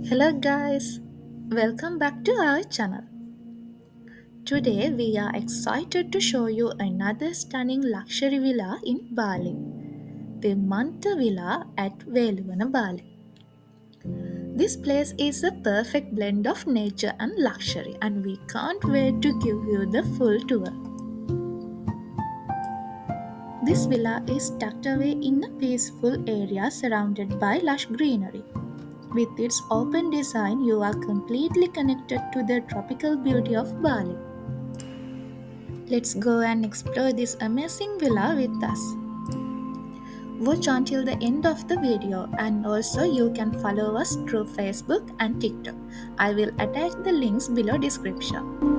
Hello guys, welcome back to our channel. Today we are excited to show you another stunning luxury villa in Bali, the Manta Villa at Veluvana Bali. This place is a perfect blend of nature and luxury and we can't wait to give you the full tour. This villa is tucked away in a peaceful area surrounded by lush greenery. With its open design, you are completely connected to the tropical beauty of Bali. Let's go and explore this amazing villa with us. Watch until the end of the video and also you can follow us through Facebook and TikTok. I will attach the links below description.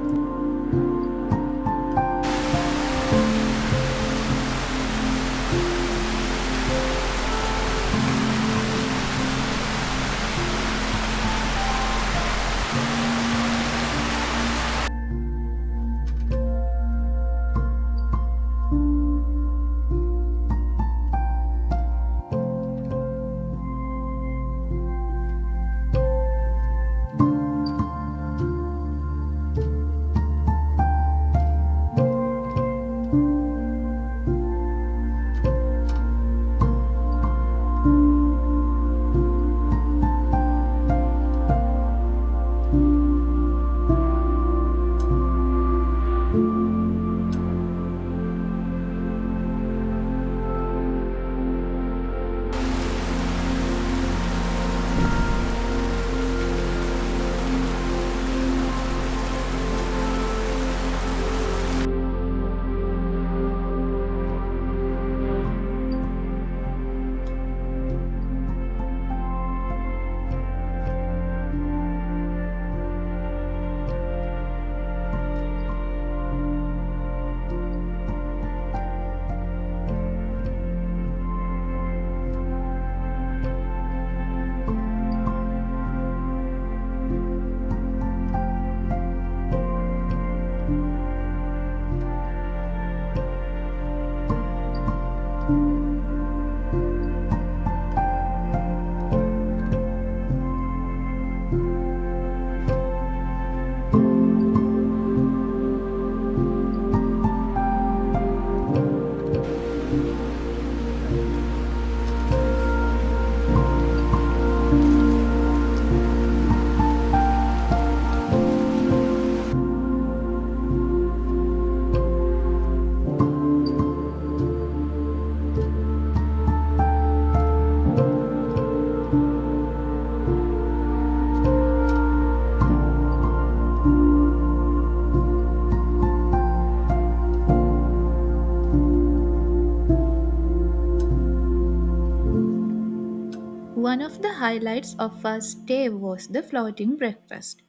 One of the highlights of our stay was the floating breakfast.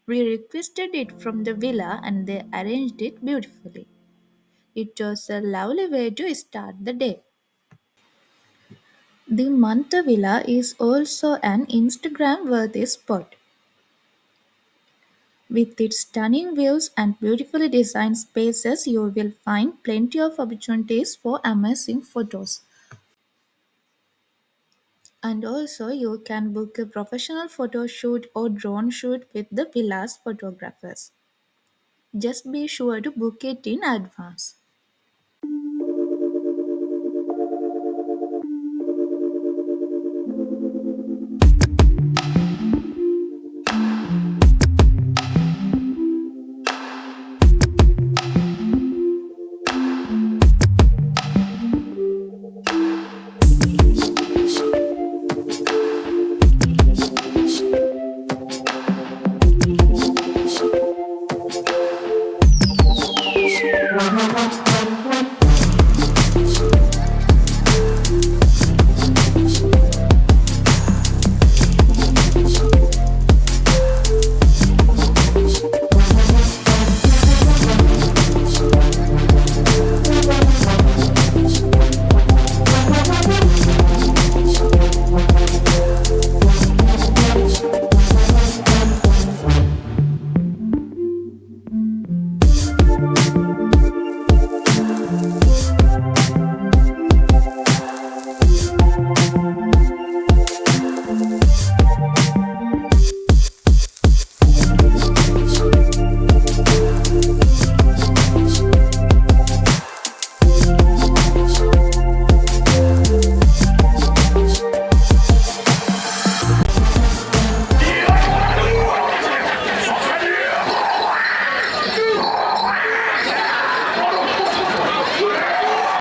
We requested it from the villa and they arranged it beautifully. It was a lovely way to start the day. The Manta Villa is also an Instagram worthy spot. With its stunning views and beautifully designed spaces, you will find plenty of opportunities for amazing photos. And also, you can book a professional photo shoot or drone shoot with the villa's photographers. Just be sure to book it in advance.